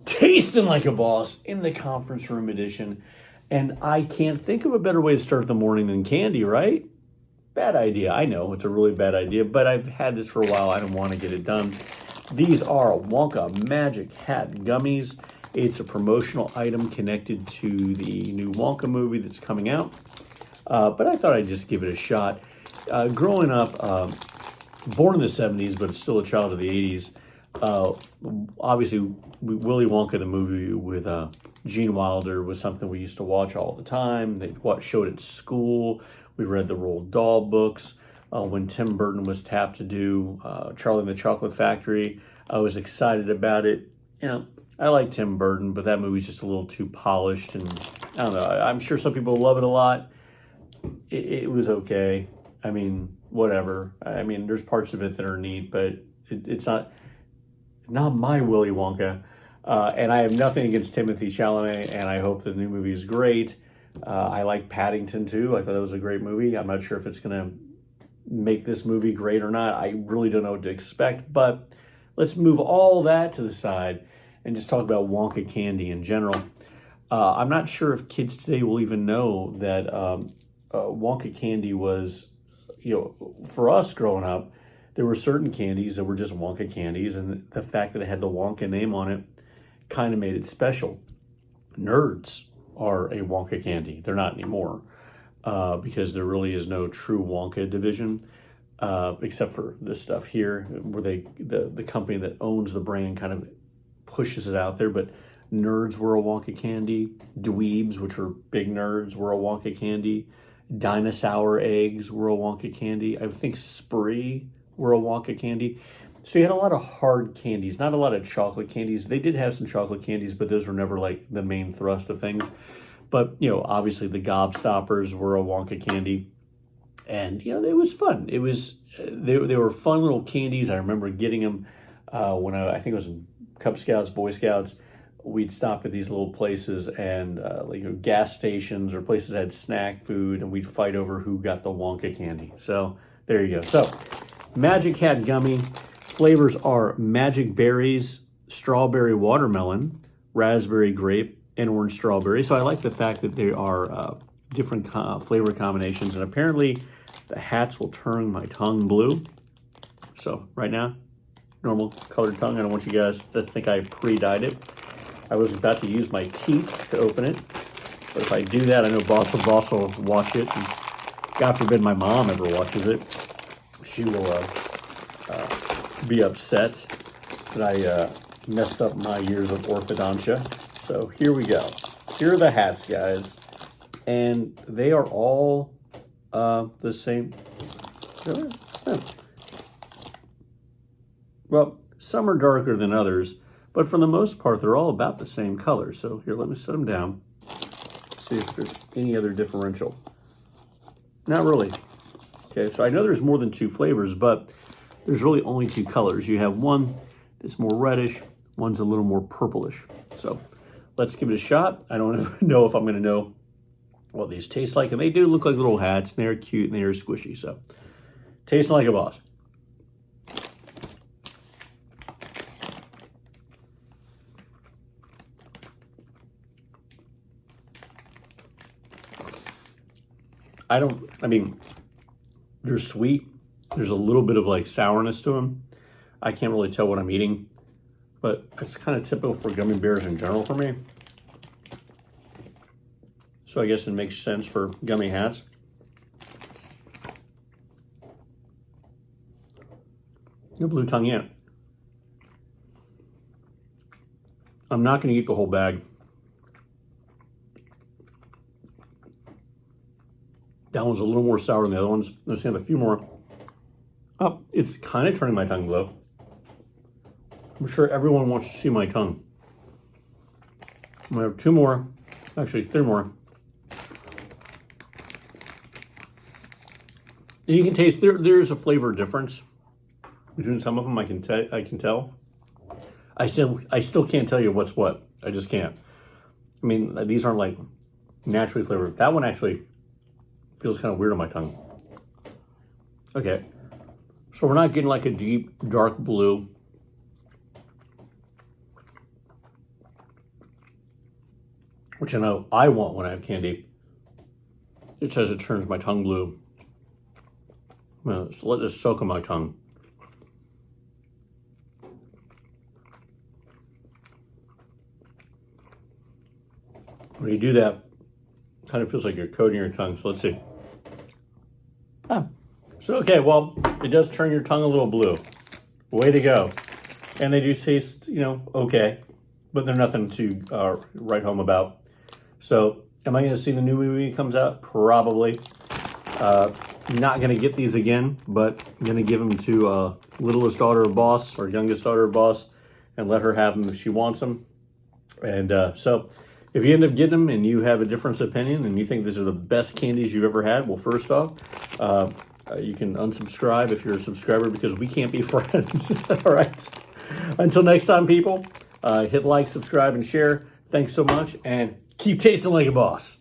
Tasting like a boss in the conference room edition. And I can't think of a better way to start the morning than candy, right? Bad idea. I know it's a really bad idea, but I've had this for a while. I don't want to get it done. These are Wonka Magic Hat Gummies. It's a promotional item connected to the new Wonka movie that's coming out. But I thought I'd just give it a shot. Growing up, born in the 70s, but still a child of the 80s, obviously, Willy Wonka, the movie with Gene Wilder, was something we used to watch all the time. They showed at school. We read the Roald Dahl books. When Tim Burton was tapped to do Charlie and the Chocolate Factory, I was excited about it. You know, I like Tim Burton, but that movie's just a little too polished. And I don't know, I'm sure some people love it a lot. It was okay. I mean, whatever. I mean, there's parts of it that are neat, but it's not my Willy Wonka. And I have nothing against Timothée Chalamet, and I hope the new movie is great. I like Paddington too. I thought that was a great movie. I'm not sure if it's going to make this movie great or not. I really don't know what to expect, but let's move all that to the side and just talk about Wonka candy in general. I'm not sure if kids today will even know that Wonka candy was, for us growing up, there were certain candies that were just Wonka candies, and the fact that it had the Wonka name on it kind of made it special. Nerds are a Wonka candy. They're not anymore because there really is no true Wonka division except for this stuff here, where the company that owns the brand kind of pushes it out there. But Nerds were a Wonka candy. Dweebs, which were big nerds, were a Wonka candy. Dinosaur eggs were a Wonka candy. I think Spree were a Wonka candy. So you had a lot of hard candies, not a lot of chocolate candies. They did have some chocolate candies, but those were never like the main thrust of things. But, obviously the Gobstoppers were a Wonka candy. And, it was fun. It was, they were fun little candies. I remember getting them when I think it was in Cub Scouts, Boy Scouts. We'd stop at these little places and gas stations or places that had snack food, and we'd fight over who got the Wonka candy. So there you go. So Magic Hat Gummy. Flavors are magic berries, strawberry watermelon, raspberry grape, and orange strawberry. So I like the fact that there are different flavor combinations. And apparently the hats will turn my tongue blue. So right now, normal colored tongue. I don't want you guys to think I pre-dyed it. I was about to use my teeth to open it. But if I do that, I know Boss will watch it. And God forbid my mom ever watches it. She will be upset that I messed up my years of orthodontia. So here we go. Here are the hats, guys. And they are all the same. Yeah. Well, some are darker than others, but for the most part, they're all about the same color. So here, let me set them down. See if there's any other differential. Not really. Okay, so I know there's more than two flavors, but there's really only two colors. You have one that's more reddish, one's a little more purplish. So let's give it a shot. I don't know if I'm going to know what these taste like, and they do look like little hats, and they're cute, and they're squishy. So tasting like a boss. They're sweet. There's a little bit of like sourness to them. I can't really tell what I'm eating, but it's kind of typical for gummy bears in general for me. So I guess it makes sense for gummy hats. No blue tongue yet. I'm not going to eat the whole bag. That one's a little more sour than the other ones. Let's have a few more. Oh, it's kind of turning my tongue blue. I'm sure everyone wants to see my tongue. I'm gonna have two more, actually three more. And you can taste there's a flavor difference between some of them. I can tell. I still can't tell you what's what. I just can't. I mean, these aren't like naturally flavored. That one actually feels kind of weird on my tongue. Okay, so we're not getting like a deep dark blue. which I know I want when I have candy. It says it turns my tongue blue. I'm gonna let this soak on my tongue. When you do that, it kind of feels like you're coating your tongue. So let's see. So, okay, well, it does turn your tongue a little blue. Way to go. And they do taste, okay, but they're nothing to write home about. So, am I going to see the new movie comes out? Probably. Not going to get these again, but I'm going to give them to littlest daughter of boss or youngest daughter of boss and let her have them if she wants them. And so, if you end up getting them and you have a different opinion and you think these are the best candies you've ever had, well, first off, you can unsubscribe if you're a subscriber because we can't be friends. All right. Until next time, people, hit like, subscribe, and share. Thanks so much, and keep tasting like a boss.